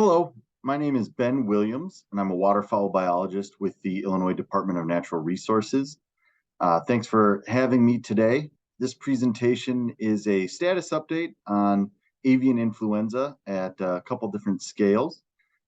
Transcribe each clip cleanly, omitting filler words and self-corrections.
Hello, my name is Ben Williams, and I'm a waterfowl biologist with the Illinois Department of Natural Resources. Thanks for having me today. This presentation is a status update on avian influenza at a couple different scales.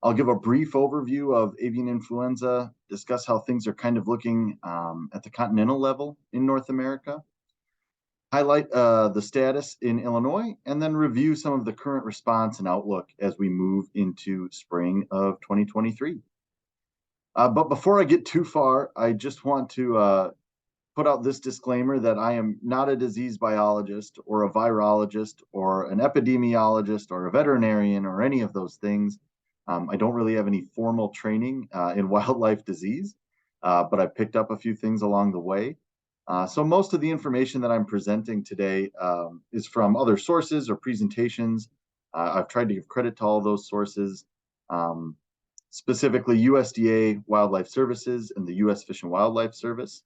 I'll give a brief overview of avian influenza, discuss how things are kind of looking at the continental level in North America, highlight the status in Illinois, and then review some of the current response and outlook as we move into spring of 2023. But before I get too far, I just want to put out this disclaimer that I am not a disease biologist or a virologist or an epidemiologist or a veterinarian or any of those things. I don't really have any formal training in wildlife disease, but I picked up a few things along the way. So most of the information that I'm presenting today is from other sources or presentations. I've tried to give credit to all those sources, specifically USDA Wildlife Services and the U.S. Fish and Wildlife Service.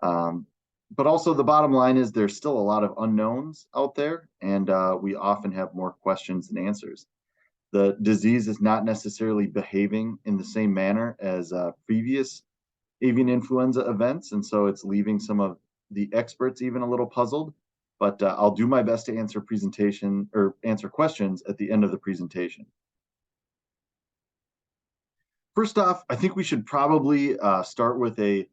But also the bottom line is there's still a lot of unknowns out there, and we often have more questions than answers. The disease is not necessarily behaving in the same manner as previous avian influenza events, and so it's leaving some of the experts even a little puzzled. But I'll do my best to answer questions at the end of the presentation. First off, I think we should probably start with a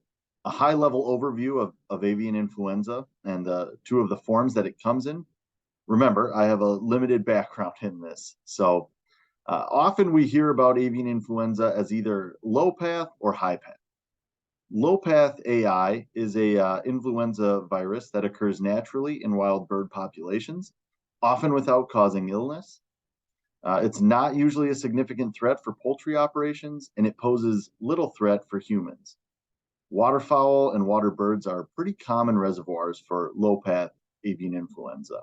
high-level overview of avian influenza and two of the forms that it comes in. Remember, I have a limited background in this, so often we hear about avian influenza as either low path or high path. Low path AI is a influenza virus that occurs naturally in wild bird populations, often without causing illness. It's not usually a significant threat for poultry operations, and it poses little threat for humans. Waterfowl and water birds are pretty common reservoirs for low path avian influenza.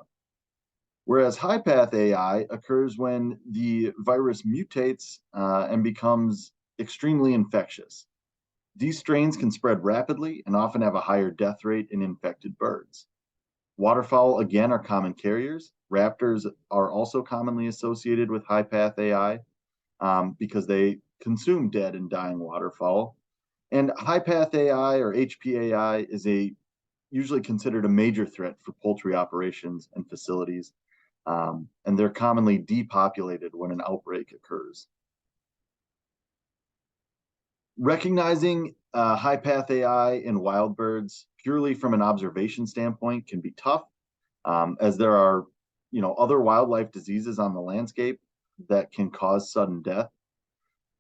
Whereas high path AI occurs when the virus mutates and becomes extremely infectious. These strains can spread rapidly and often have a higher death rate in infected birds. Waterfowl, again, are common carriers. Raptors are also commonly associated with high path AI because they consume dead and dying waterfowl. And high path AI or HPAI is usually considered a major threat for poultry operations and facilities, and they're commonly depopulated when an outbreak occurs. Recognizing high path AI in wild birds purely from an observation standpoint can be tough, as there are, other wildlife diseases on the landscape that can cause sudden death.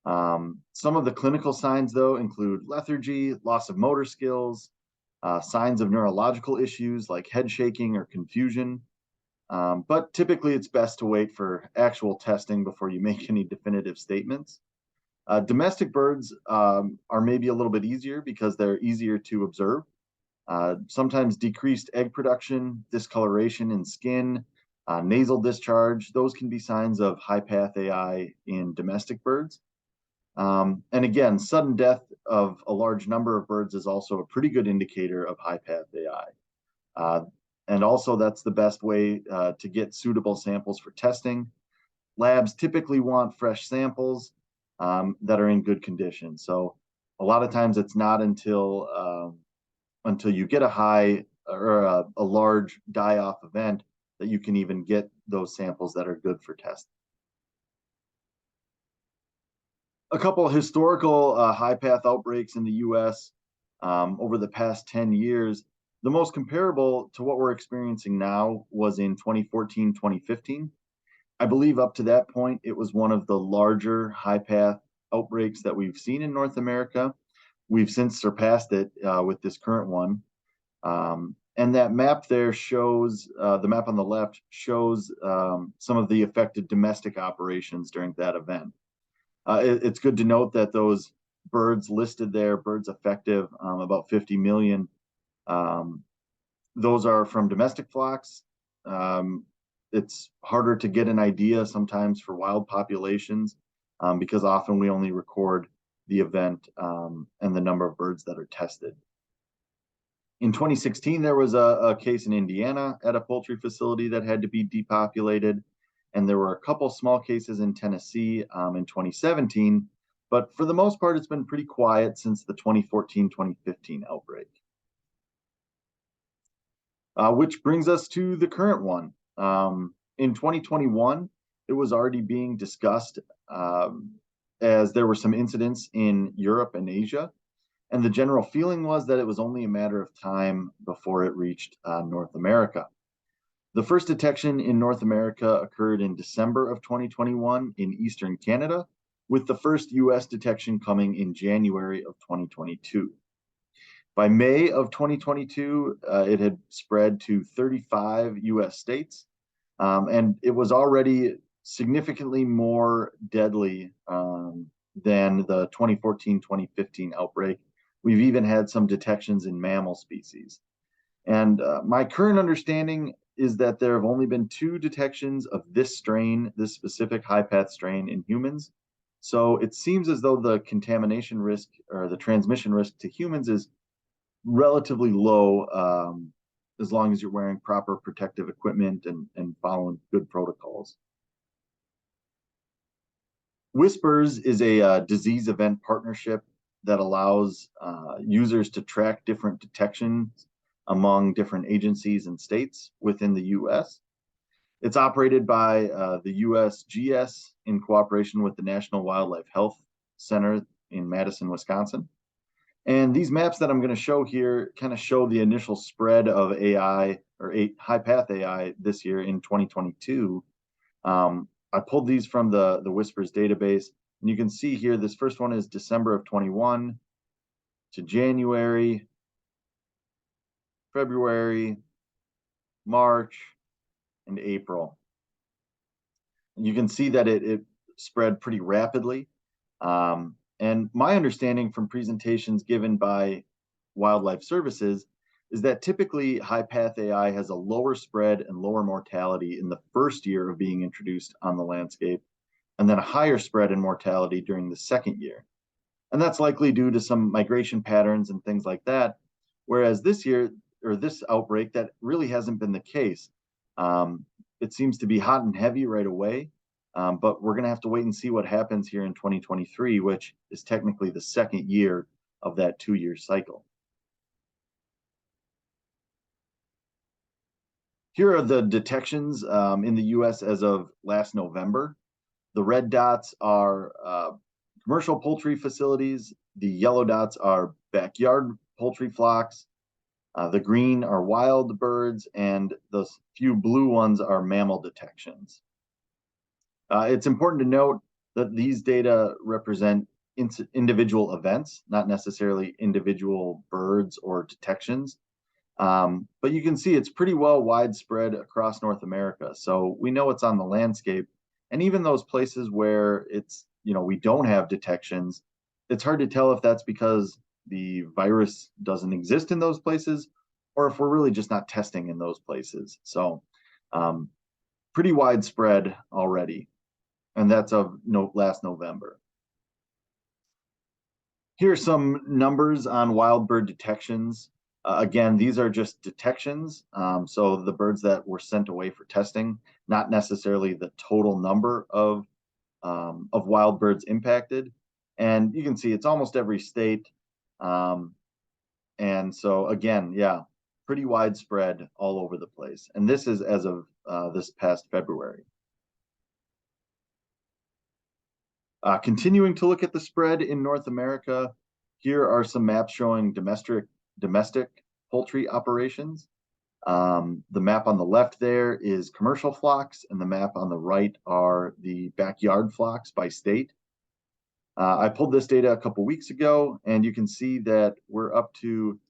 Some of the clinical signs, though, include lethargy, loss of motor skills, signs of neurological issues like head shaking or confusion. But typically, it's best to wait for actual testing before you make any definitive statements. Domestic birds are maybe a little bit easier because they're easier to observe. Sometimes decreased egg production, discoloration in skin, nasal discharge, those can be signs of high path AI in domestic birds. And again, sudden death of a large number of birds is also a pretty good indicator of high path AI. And also that's the best way to get suitable samples for testing. Labs typically want fresh samples that are in good condition. So a lot of times it's not until you get a high or a large die-off event that you can even get those samples that are good for testing. A couple of historical high path outbreaks in the U.S. Over the past 10 years. The most comparable to what we're experiencing now was in 2014, 2015. I believe up to that point, it was one of the larger high path outbreaks that we've seen in North America. We've since surpassed it with this current one. And that map there shows, the map on the left shows some of the affected domestic operations during that event. It's good to note that those birds listed there, birds effective, about 50 million, those are from domestic flocks. It's harder to get an idea sometimes for wild populations because often we only record the event and the number of birds that are tested. In 2016, there was a case in Indiana at a poultry facility that had to be depopulated. and there were a couple small cases in Tennessee in 2017, but for the most part, it's been pretty quiet since the 2014-2015 outbreak. Which brings us to the current one. In 2021, it was already being discussed as there were some incidents in Europe and Asia, and the general feeling was that it was only a matter of time before it reached North America. The first detection in North America occurred in December of 2021 in Eastern Canada, with the first US detection coming in January of 2022. By May of 2022, it had spread to 35 US states, and it was already significantly more deadly than the 2014-2015 outbreak. We've even had some detections in mammal species. And my current understanding is that there have only been 2 detections of this strain, this specific high-path strain in humans. So it seems as though the contamination risk or the transmission risk to humans is relatively low as long as you're wearing proper protective equipment and following good protocols. Whispers is a disease event partnership that allows users to track different detections among different agencies and states within the US. It's operated by the USGS in cooperation with the National Wildlife Health Center in Madison, Wisconsin. And these maps that I'm going to show here kind of show the initial spread of AI or high-path AI this year in 2022. I pulled these from the Whispers database, and you can see here this first one is December of 21 to January, February, March, and April. And you can see that it spread pretty rapidly. And my understanding from presentations given by Wildlife Services is that typically high-path AI has a lower spread and lower mortality in the first year of being introduced on the landscape, and then a higher spread and mortality during the second year. And that's likely due to some migration patterns and things like that, whereas this year, or this outbreak, that really hasn't been the case. It seems to be hot and heavy right away, but we're going to have to wait and see what happens here in 2023, which is technically the second year of that 2-year cycle. Here are the detections in the US as of last November. The red dots are commercial poultry facilities. The yellow dots are backyard poultry flocks. The green are wild birds, and the few blue ones are mammal detections. It's important to note that these data represent individual events, not necessarily individual birds or detections. But you can see it's pretty well widespread across North America. So we know it's on the landscape. And even those places where we don't have detections, it's hard to tell if that's because the virus doesn't exist in those places or if we're really just not testing in those places. So pretty widespread already. And that's of last November. Here are some numbers on wild bird detections. Again, these are just detections. So the birds that were sent away for testing, not necessarily the total number of wild birds impacted. And you can see it's almost every state. And so again, yeah, pretty widespread all over the place. And this is as of this past February. Continuing to look at the spread in North America, here are some maps showing domestic poultry operations. The map on the left there is commercial flocks, and the map on the right are the backyard flocks by state. I pulled this data a couple weeks ago, and you can see that we're up to,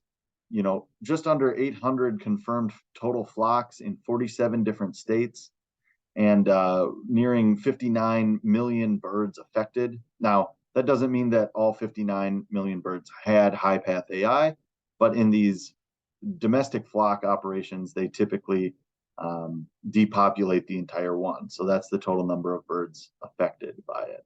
just under 800 confirmed total flocks in 47 different states, and nearing 59 million birds affected. Now, that doesn't mean that all 59 million birds had high-path AI, but in these domestic flock operations, they typically depopulate the entire one. So that's the total number of birds affected by it.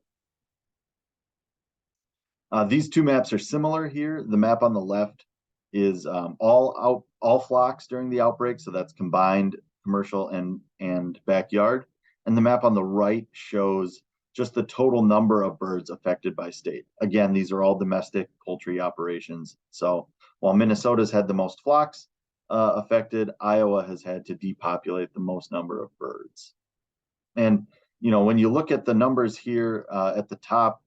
These two maps are similar here. The map on the left is all flocks during the outbreak, so that's combined commercial and backyard. and the map on the right shows just the total number of birds affected by state. Again, these are all domestic poultry operations. So while Minnesota's had the most flocks affected, Iowa has had to depopulate the most number of birds. And when you look at the numbers here at the top,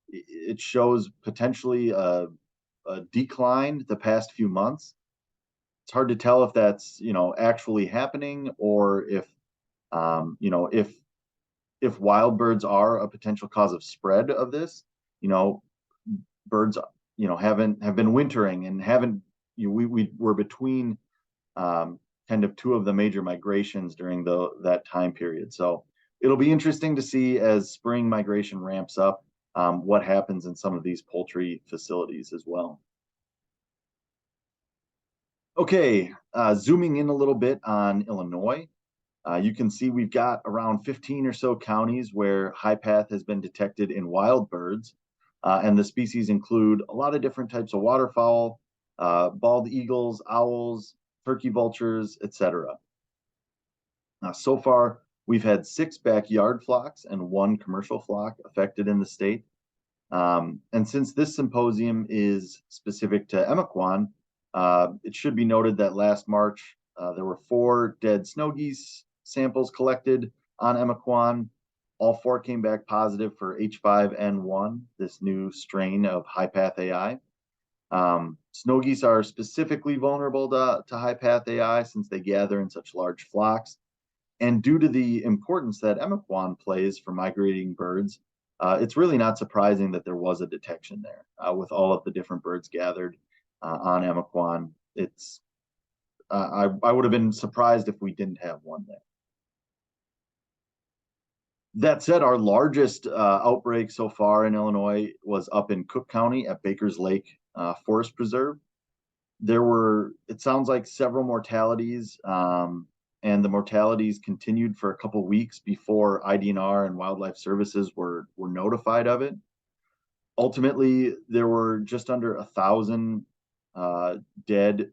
it shows potentially a decline the past few months. It's hard to tell if that's actually happening, or if wild birds are a potential cause of spread of this. Birds have been wintering and haven't we were between kind of two of the major migrations during that time period. So it'll be interesting to see as spring migration ramps up what happens in some of these poultry facilities as well. Okay, zooming in a little bit on Illinois, you can see we've got around 15 or so counties where high path has been detected in wild birds, and the species include a lot of different types of waterfowl, bald eagles, owls, turkey vultures, etc. So far, we've had 6 backyard flocks and 1 commercial flock affected in the state. And since this symposium is specific to Emiquon, it should be noted that last March, there were 4 dead snow geese samples collected on Emiquon. All 4 came back positive for H5N1, this new strain of high path AI. Snow geese are specifically vulnerable to high path AI since they gather in such large flocks. And due to the importance that Emiquon plays for migrating birds, it's really not surprising that there was a detection there with all of the different birds gathered on Emiquon. I would have been surprised if we didn't have one there. That said, our largest outbreak so far in Illinois was up in Cook County at Baker's Lake Forest Preserve. There were, it sounds like, several mortalities, and the mortalities continued for a couple weeks before IDNR and Wildlife Services were notified of it. Ultimately, there were just under 1,000 dead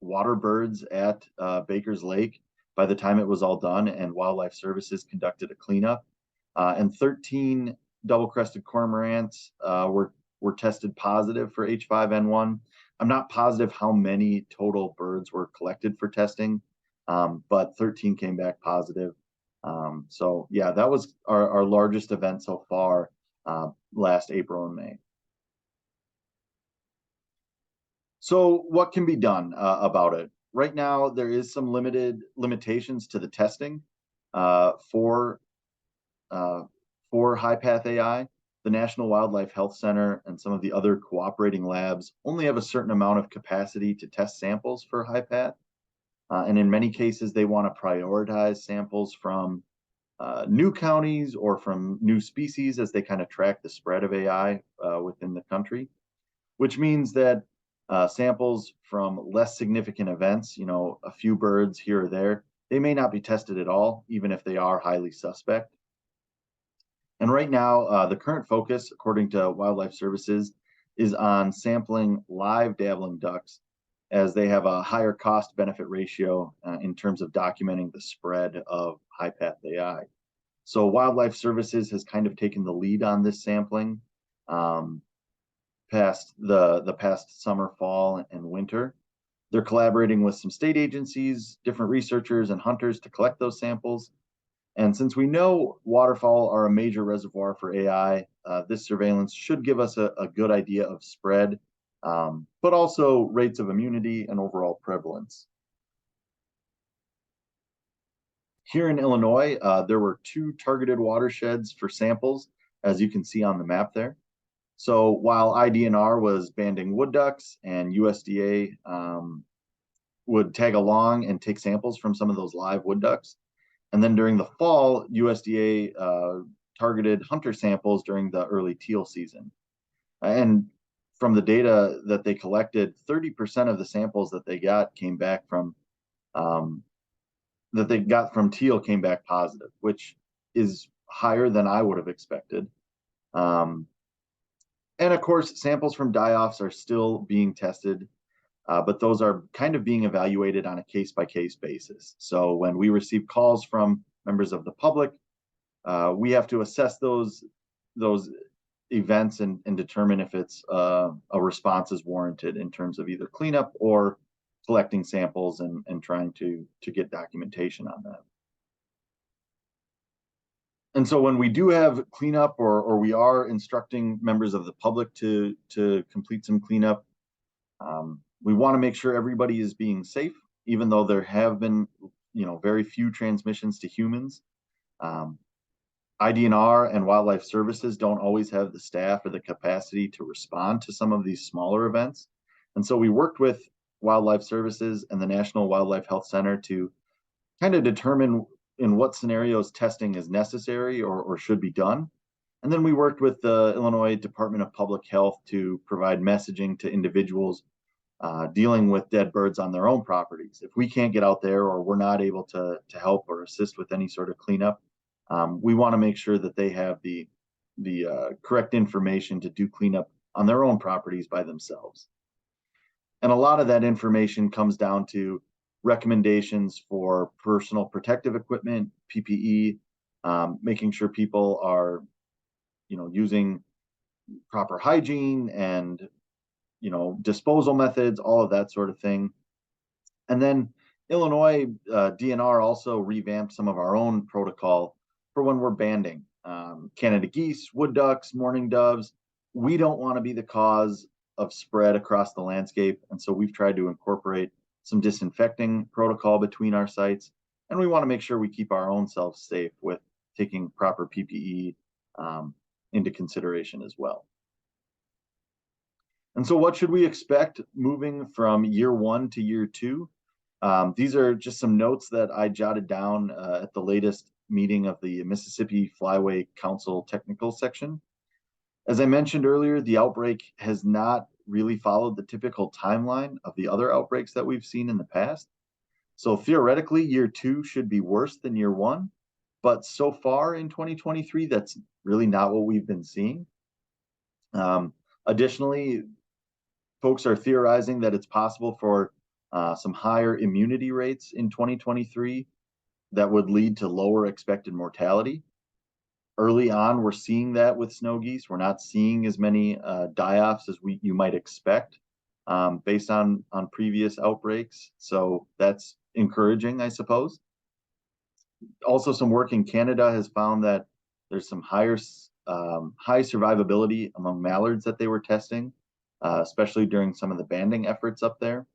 water birds at Baker's Lake by the time it was all done, and Wildlife Services conducted a cleanup. And 13 double-crested cormorants were tested positive for H5N1. I'm not positive how many total birds were collected for testing, but 13 came back positive. So yeah, that was our largest event so far last April and May. So what can be done about it? Right now, there is some limitations to the testing for high path AI. The National Wildlife Health Center and some of the other cooperating labs only have a certain amount of capacity to test samples for high path. And in many cases, they want to prioritize samples from new counties or from new species as they kind of track the spread of AI within the country, which means that samples from less significant events, a few birds here or there, they may not be tested at all, even if they are highly suspect. And right now, the current focus, according to Wildlife Services, is on sampling live dabbling ducks, as they have a higher cost benefit ratio in terms of documenting the spread of high path AI. So Wildlife Services has kind of taken the lead on this sampling past the past summer, fall, and winter. They're collaborating with some state agencies, different researchers, and hunters to collect those samples. And since we know waterfowl are a major reservoir for AI, this surveillance should give us a good idea of spread, but also rates of immunity and overall prevalence. Here in Illinois, there were 2 targeted watersheds for samples, as you can see on the map there. So while IDNR was banding wood ducks and USDA would tag along and take samples from some of those live wood ducks, and then during the fall, USDA targeted hunter samples during the early teal season. And from the data that they collected, 30% of the samples that they got came back from teal came back positive, which is higher than I would have expected. And of course, samples from die-offs are still being tested, but those are kind of being evaluated on a case-by-case basis. So when we receive calls from members of the public. We have to assess those events and determine if it's a response is warranted in terms of either cleanup or collecting samples and trying to get documentation on that. And so when we do have cleanup or we are instructing members of the public to complete some cleanup, we want to make sure everybody is being safe, even though there have been, very few transmissions to humans. IDNR and Wildlife Services don't always have the staff or the capacity to respond to some of these smaller events. And so we worked with Wildlife Services and the National Wildlife Health Center to kind of determine in what scenarios testing is necessary or should be done. And then we worked with the Illinois Department of Public Health to provide messaging to individuals dealing with dead birds on their own properties. If we can't get out there or we're not able to help or assist with any sort of cleanup, we want to make sure that they have the correct information to do cleanup on their own properties by themselves. And a lot of that information comes down to recommendations for personal protective equipment, PPE, making sure people are, using proper hygiene and, disposal methods, all of that sort of thing. And then Illinois DNR also revamped some of our own protocol for when we're banding Canada geese, wood ducks, mourning doves. We don't want to be the cause of spread across the landscape. And so we've tried to incorporate some disinfecting protocol between our sites. And we want to make sure we keep our own selves safe with taking proper PPE into consideration as well. And so what should we expect moving from year 1 to year 2? These are just some notes that I jotted down at the latest meeting of the Mississippi Flyway Council Technical Section. As I mentioned earlier, the outbreak has not really followed the typical timeline of the other outbreaks that we've seen in the past. So theoretically, year 2 should be worse than year 1, but so far in 2023, that's really not what we've been seeing. Additionally, folks are theorizing that it's possible for some higher immunity rates in 2023 that would lead to lower expected mortality. Early on, we're seeing that with snow geese. We're not seeing as many die-offs as you might expect based on previous outbreaks. So that's encouraging, I suppose. Also, some work in Canada has found that there's some high survivability among mallards that they were testing, especially during some of the banding efforts up there.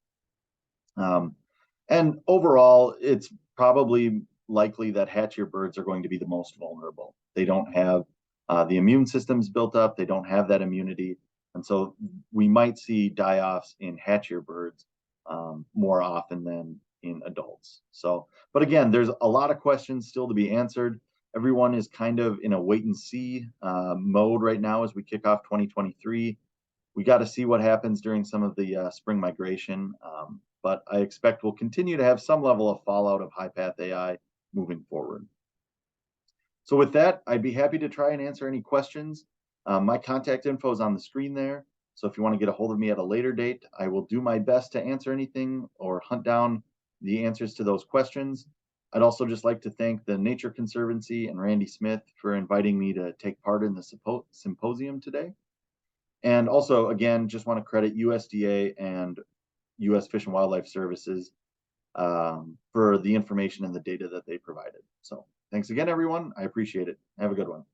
And overall, it's probably likely that hatchier birds are going to be the most vulnerable. They don't have the immune systems built up. They don't have that immunity. And so we might see die-offs in hatchier birds more often than in adults. So, but again, there's a lot of questions still to be answered. Everyone is kind of in a wait and see mode right now as we kick off 2023. We got to see what happens during some of the spring migration, but I expect we'll continue to have some level of fallout of high-path AI moving forward. So with that, I'd be happy to try and answer any questions. My contact info is on the screen there. So if you want to get a hold of me at a later date, I will do my best to answer anything or hunt down the answers to those questions. I'd also just like to thank the Nature Conservancy and Randy Smith for inviting me to take part in the symposium today. And also, again, just want to credit USDA and U.S. Fish and Wildlife Services for the information and the data that they provided. So thanks again, everyone. I appreciate it. Have a good one.